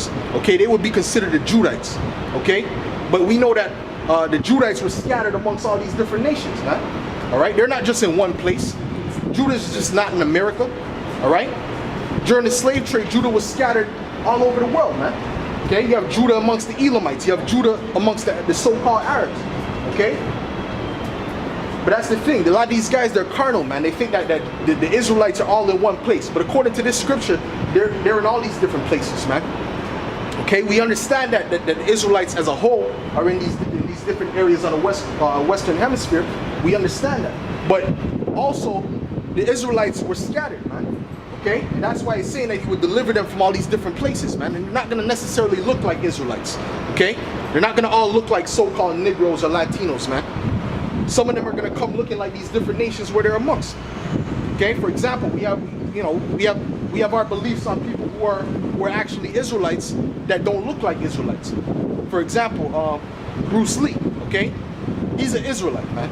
Israelites. Okay, they would be considered the Judites. Okay, but we know that the Judites were scattered amongst all these different nations, man. All right, they're not just in one place. Judah is just not in America. All right, during the slave trade, Judah was scattered all over the world, man. Okay, you have Judah amongst the Elamites. You have Judah amongst the so-called Arabs. Okay, but that's the thing. A lot of these guys, they're carnal, man. They think that the Israelites are all in one place. But according to this scripture, they're in all these different places, man. Okay, we understand that the Israelites as a whole are in these different areas on the Western Hemisphere. We understand that. But also, the Israelites were scattered, man. Okay, and that's why it's saying that he would deliver them from all these different places, man. And they're not going to necessarily look like Israelites. Okay, they're not going to all look like so-called Negroes or Latinos, man. Some of them are going to come looking like these different nations where they're amongst. Okay, for example, we have our beliefs on people who are actually Israelites that don't look like Israelites. For example, Bruce Lee. Okay, he's an Israelite, man.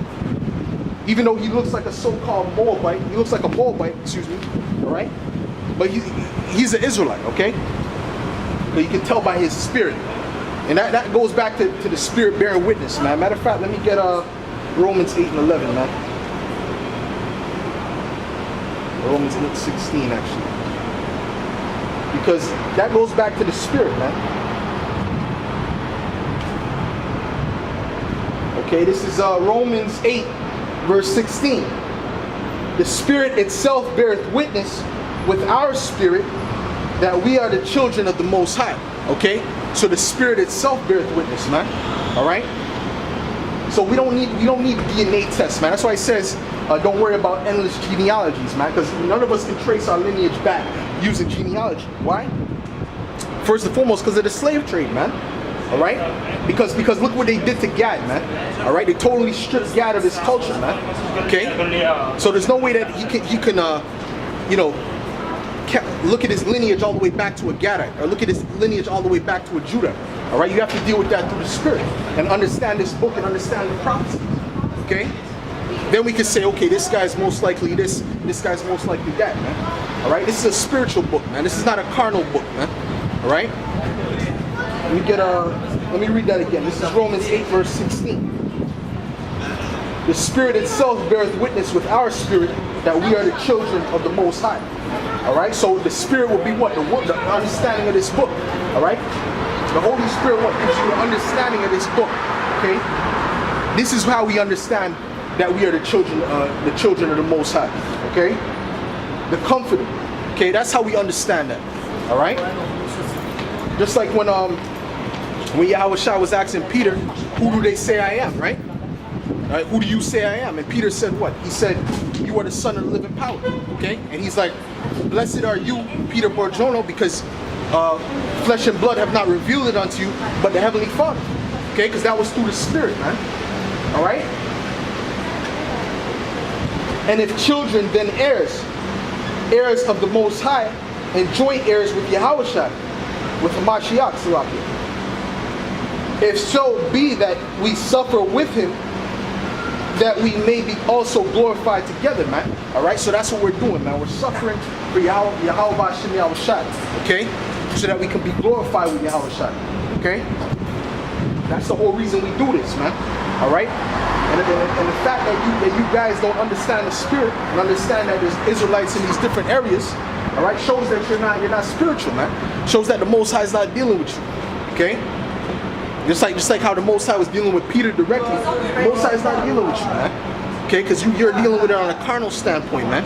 Even though he looks like a so-called Moabite, he looks like a Moabite, excuse me, all right? But he's an Israelite, okay? But you can tell by his spirit. And that goes back to the spirit bearing witness, man. Matter of fact, let me get Romans 8 and 11, man. Romans 8:16, actually. Because that goes back to the spirit, man. Okay, this is Romans 8. Verse 16, the Spirit itself beareth witness with our spirit that we are the children of the Most High. Okay, so the Spirit itself beareth witness, man. All right. So we don't need DNA tests, man. That's why it says don't worry about endless genealogies, man, because none of us can trace our lineage back using genealogy. Why? First and foremost, because of the slave trade, man. All right, because look what they did to Gad, man. All right, they totally stripped Gad of his culture, man. Okay, so there's no way that he can look at his lineage all the way back to a Gadite, or look at his lineage all the way back to a Judah. All right, you have to deal with that through the Spirit and understand this book and understand the prophecies. Okay, then we can say, okay, this guy's most likely this guy's most likely that, man. All right, this is a spiritual book, man. This is not a carnal book, man. All right. Let me read that again. This is Romans 8, verse 16. The Spirit itself beareth witness with our spirit that we are the children of the Most High. All right. So the Spirit will be what? The understanding of this book. All right. The Holy Spirit gives you the understanding of this book. Okay. This is how we understand that we are the children of the Most High. Okay. The Comforter. Okay. That's how we understand that. All right. Just like when Yahushua was asking Peter, who do they say I am, right? Right? Who do you say I am? And Peter said what? He said, you are the Son of the living power, okay? And he's like, blessed are you, Peter Borjono, because flesh and blood have not revealed it unto you, but the Heavenly Father, okay? Because that was through the Spirit, man, all right? And if children, then heirs, heirs of the Most High, and joint heirs with Yahushua, with the Mashiach, Salaki. If so be that we suffer with him, that we may be also glorified together, man. All right, so that's what we're doing, man. We're suffering for Yahweh Hashem Yahushua, okay? So that we can be glorified with Yahushua, okay? That's the whole reason we do this, man. All right? And the fact that you guys don't understand the Spirit and understand that there's Israelites in these different areas, all right, shows that you're not spiritual, man. Shows that the Most High is not dealing with you, okay? Just like how the Most High was dealing with Peter directly, the Most High is not dealing with you, man. Okay, because you're dealing with it on a carnal standpoint, man.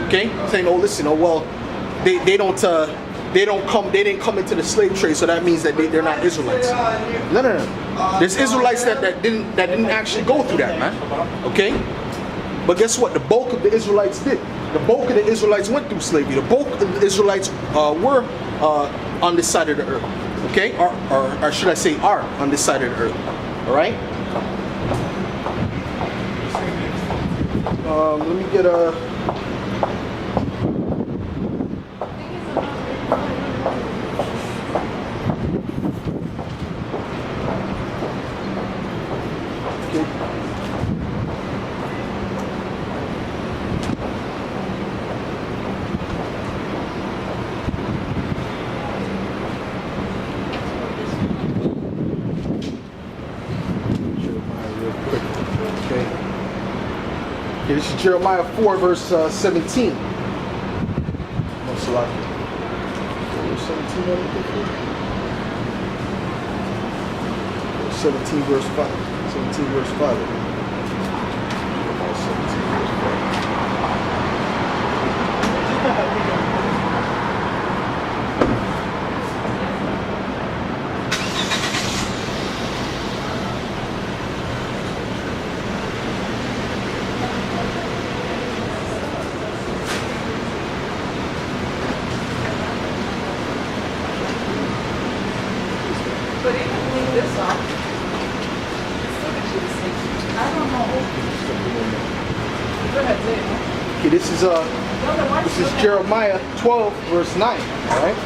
Okay, saying, oh, listen, oh well, they didn't come into the slave trade, so that means that they're not Israelites. No. There's Israelites that didn't actually go through that, man. Okay, but guess what? The bulk of the Israelites did. The bulk of the Israelites went through slavery. The bulk of the Israelites were on this side of the earth. Okay, or should I say are on this side of the earth. All right. Let me get a. Okay, this is Jeremiah 4, verse 17. Oh, Salakia. Verse 17, what am I thinking? 17, verse 5. 17, verse 5. Jeremiah 17, verse 5. But even leave this off, it's still gonna be the same. I don't know. Go ahead, say it. Okay, this is Jeremiah 12, verse 9. All right.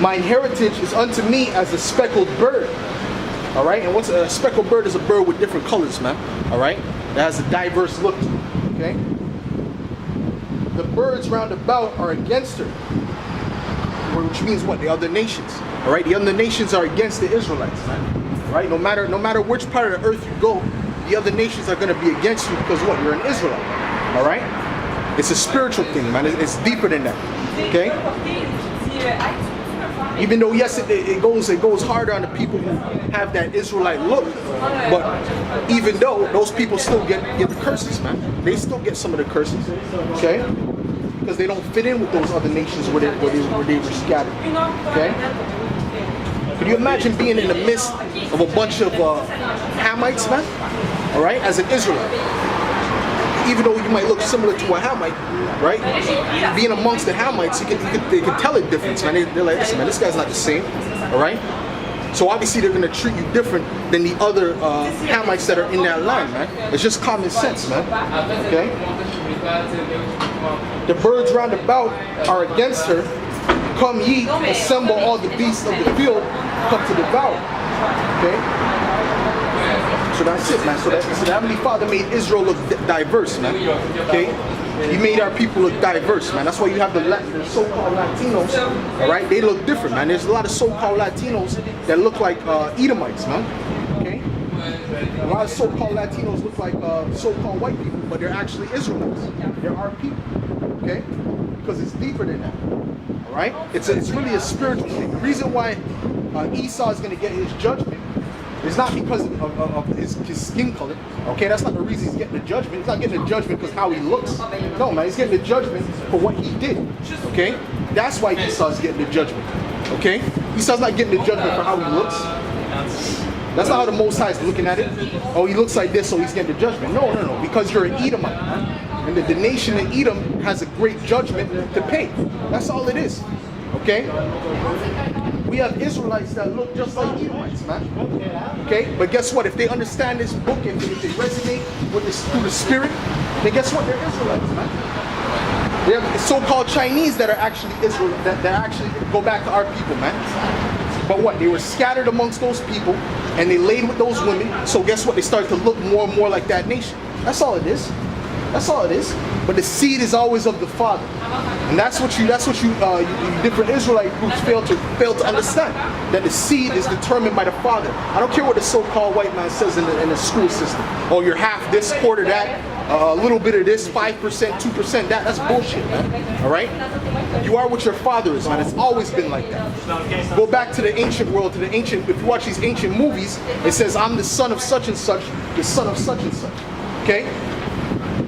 Mine heritage is unto me as a speckled bird. All right. And what's a speckled bird? Is a bird with different colors, man. All right. That has a diverse look to it. Okay. The birds round about are against her, which means what? The other nations. All right, the other nations are against the Israelites, man. All right, no matter which part of the earth you go, the other nations are going to be against you because what? You're an Israelite. All right, it's a spiritual thing, man. It's deeper than that. Okay. Even though yes, it goes harder on the people who have that Israelite look, but even though those people still get the curses, man. They still get some of the curses. Okay. Because they don't fit in with those other nations where they were scattered. Okay? Could you imagine being in the midst of a bunch of Hamites, man? All right, as an Israelite, even though you might look similar to a Hamite, right? Being amongst the Hamites, they can tell a difference, man. They're like, listen, man, this guy's not the same. All right. So obviously they're gonna treat you different than the other Hamites that are in that line, man. It's just common sense, man. Okay. The birds round about are against her. Come ye, assemble all the beasts of the field, come to devour. Okay? So that's it, man. So the Heavenly Father made Israel look diverse, man. Okay? He made our people look diverse, man. That's why you have the so-called Latinos, all right? They look different, man. There's a lot of so-called Latinos that look like Edomites, man. Okay? A lot of so-called Latinos look like so-called white people, but they're actually Israelites. They're our people, okay? Because it's deeper than that, all right? It's really a spiritual thing. The reason why Esau is going to get his judgment is not because of his skin color, okay? That's not the reason he's getting the judgment. He's not getting the judgment because how he looks. No, man, he's getting the judgment for what he did, okay? That's why Esau's getting the judgment, okay? Esau's not getting the judgment for how he looks. That's not how the Most High is looking at it. Oh, he looks like this, so he's getting the judgment. No, because you're an Edomite, man. And the nation of Edom has a great judgment to pay. That's all it is, okay? We have Israelites that look just like Edomites, man. Okay? But guess what? If they understand this book and if they resonate with this through the Spirit, then guess what? They're Israelites, man. They have so-called Chinese that are actually Israel, that actually go back to our people, man. But what? They were scattered amongst those people and they laid with those women. So guess what? They started to look more and more like that nation. That's all it is. That's all it is. But the seed is always of the Father, and that's what you different Israelite groups fail to understand. That the seed is determined by the Father. I don't care what the so-called white man says in the school system. Oh, you're half this, quarter that, a little bit of this, 5%, 2% that. That's bullshit, man. All right. You are what your father is, man. It's always been like that. Go back to the ancient world, if you watch these ancient movies, it says, I'm the son of such and such, the son of such and such. Okay?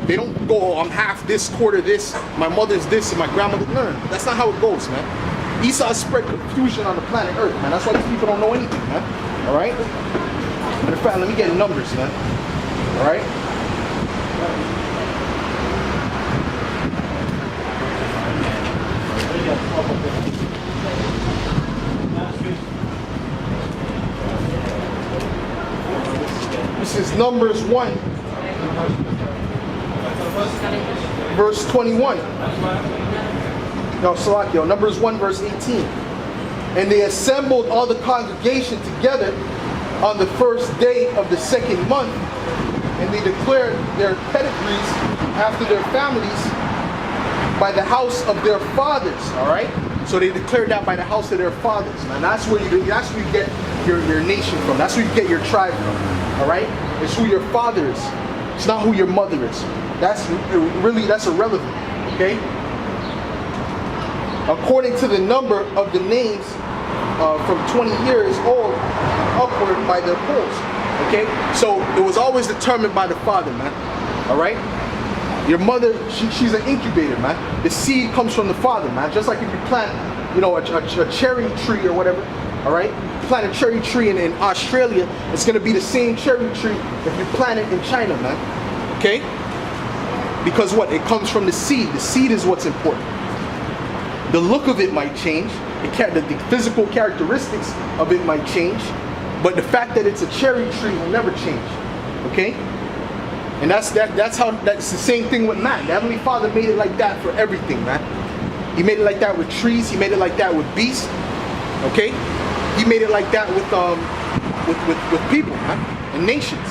They don't go, oh, I'm half this, quarter this, my mother's this, and my grandmother. No. That's not how it goes, man. Esau spread confusion on the planet Earth, man. That's why these people don't know anything, man. All right? Matter of fact, let me get numbers, man. All right? This is Numbers 1, verse 21. No, Salakio, Numbers 1, verse 18. And they assembled all the congregation together on the first day of the second month, and they declared their pedigrees after their families by the house of their fathers. All right. So they declared that by the house of their fathers, man. That's where you get your nation from. That's where you get your tribe from. All right. It's who your father is. It's not who your mother is. That's irrelevant. Okay. According to the number of the names from 20 years old upward by their polls. Okay, so it was always determined by the father, man. All right. Your mother, she's an incubator, man. The seed comes from the father, man. Just like if you plant, you know, a cherry tree or whatever. All right. Plant a cherry tree in Australia, it's gonna be the same cherry tree if you plant it in China, man. Okay. Because what? It comes from the seed. The seed is what's important. The look of it might change. The physical characteristics of it might change. But the fact that it's a cherry tree will never change. Okay? And that's the same thing with man. The Heavenly Father made it like that for everything, man. He made it like that with trees. He made it like that with beasts. Okay? He made it like that with people, man, and nations.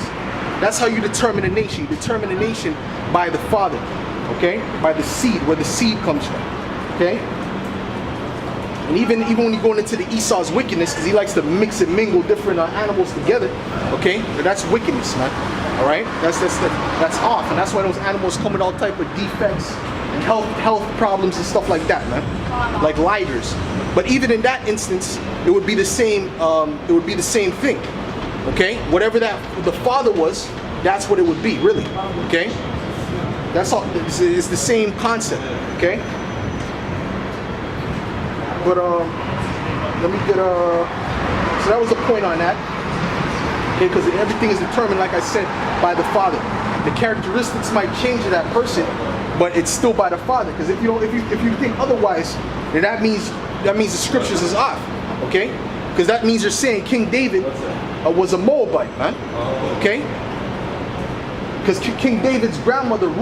That's how you determine a nation. You determine a nation by the Father. Okay? By the seed, where the seed comes from. Okay? And even when you're going into the Esau's wickedness, because he likes to mix and mingle different animals together, okay? But that's wickedness, man. All right, that's off, and that's why those animals come with all type of defects and health problems and stuff like that, man. Like lighters. But even in that instance, it would be the same. It would be the same thing, okay? Whatever that the father was, that's what it would be, really, okay? That's all. It's the same concept, okay? But let me get so that was the point on that. Okay, because everything is determined, like I said, by the Father. The characteristics might change of that person, but it's still by the Father. Because if you think otherwise, then that means the scriptures is off. Okay, because that means you're saying King David was a Moabite, man. Okay, because King David's grandmother Ruth